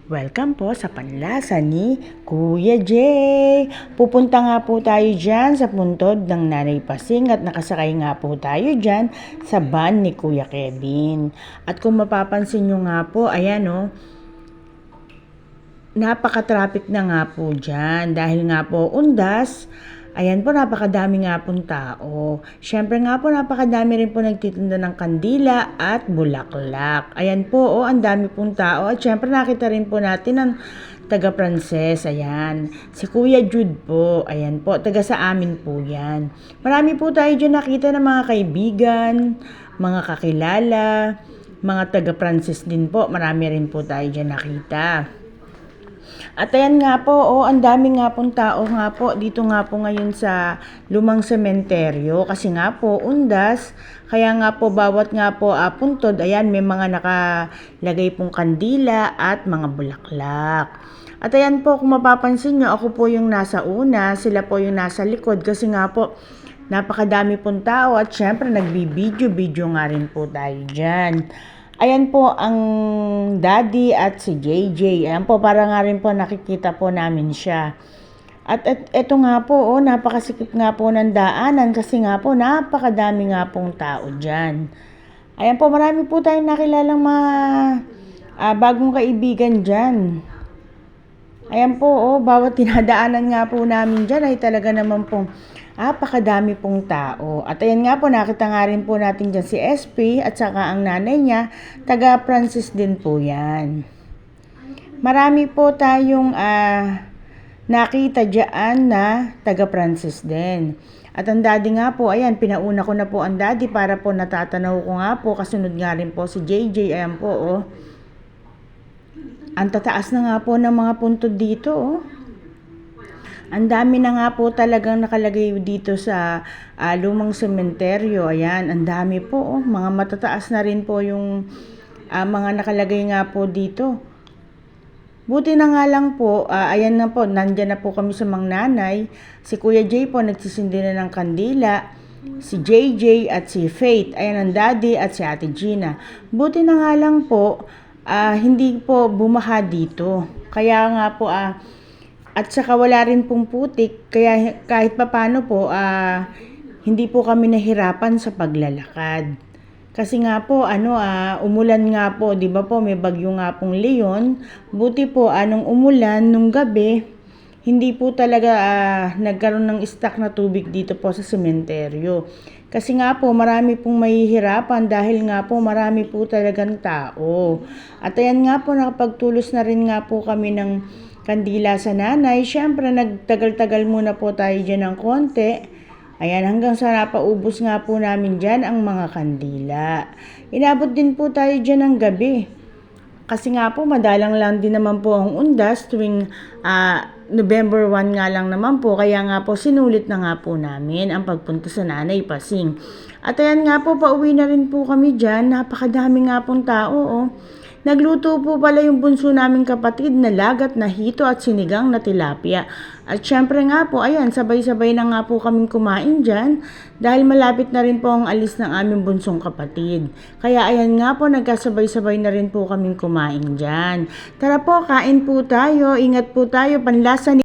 Welcome po sa panlasa ni Kuya Jay. Pupunta nga po tayo dyan sa puntod ng Nanay Pasing at nakasakay nga po tayo dyan sa van ni Kuya Kevin. At kung mapapansin nyo nga po, ayan o, napaka-traffic na nga po dyan dahil nga po undas. Ayan po, napakadami nga pong tao. Siyempre nga po, napakadami rin po nagtitinda ng kandila at bulaklak. Ayan po, ang dami pong tao. At siyempre nakita rin po natin ang taga Pranses. Ayan, si Kuya Jude po. Ayan po, taga sa amin po yan. Marami po tayo dyan nakita ng mga kaibigan, mga kakilala, mga taga Pranses din po. Marami rin po tayo dyan nakita. At ayan nga po, ang dami nga pong tao nga po dito nga po ngayon sa lumang sementeryo kasi nga po undas, kaya nga po bawat nga po puntod, ayan may mga nakalagay pong kandila at mga bulaklak. At ayan po, kung mapapansin nyo, ako po yung nasa una, sila po yung nasa likod kasi nga po napakadami pong tao at syempre nagbibideo nga rin po tayo dyan. Ayan po ang daddy at si JJ. Ayan po, para nga rin po nakikita po namin siya. At eto nga po, napakasikip nga po ng daanan kasi nga po napakadami nga pong tao dyan. Ayan po, marami po tayong nakilalang mga bagong kaibigan dyan. Ayan po, bawat tinadaanan nga po namin dyan ay talaga naman pong napakadami pong tao. At ayan nga po, nakita nga rin po natin dyan si SP at saka ang nanay niya, taga Pranses din po yan. Marami po tayong nakita dyan na taga Pranses din. At ang daddy nga po, ayan, pinauna ko na po ang daddy para po natatanaw ko nga po, kasunod nga rin po si JJ, ayan po, Ang tataas na nga po ng mga puntod dito, Ang dami na nga po talagang nakalagay dito sa lumang sementeryo. Ayan, ang dami po. Mga matataas na rin po yung mga nakalagay nga po dito. Buti na nga lang po, ayan na po, nandyan na po kami sa mga nanay. Si Kuya Jay po nagsisindi na ng kandila. Si JJ at si Faith. Ayan ang daddy at si Ate Gina. Buti na nga lang po, hindi po bumaha dito. Kaya nga po, at saka wala rin pong putik, kaya kahit papano po, hindi po kami nahirapan sa paglalakad. Kasi nga po, umulan nga po, di ba po, may bagyo nga pong Leon. Buti po, nung umulan, nung gabi, hindi po talaga nagkaroon ng stock na tubig dito po sa sementeryo. Kasi nga po, marami pong mahihirapan dahil nga po, marami po talagang tao. At ayan nga po, nakapagtulos na rin nga po kami ng kandila sa nanay. Siyempre, nagtagal-tagal muna po tayo dyan ng konti. Ayan, hanggang sa napaubos nga po namin dyan ang mga kandila. Inabot din po tayo dyan ng gabi. Kasi nga po, madalang lang din naman po ang undas tuwing November 1 nga lang naman po. Kaya nga po, sinulit na nga po namin ang pagpunta sa Nanay Pasing. At ayan nga po, pauwi na rin po kami dyan. Napakadami nga pong tao, Nagluto po pala yung bunso naming kapatid na lagat na hito at sinigang na tilapia. At syempre nga po, ayan, sabay-sabay na nga po kaming kumain dyan dahil malapit na rin po ang alis ng aming bunsong kapatid. Kaya ayan nga po, nagkasabay-sabay na rin po kaming kumain dyan. Tara po, kain po tayo, ingat po tayo, panlasa ni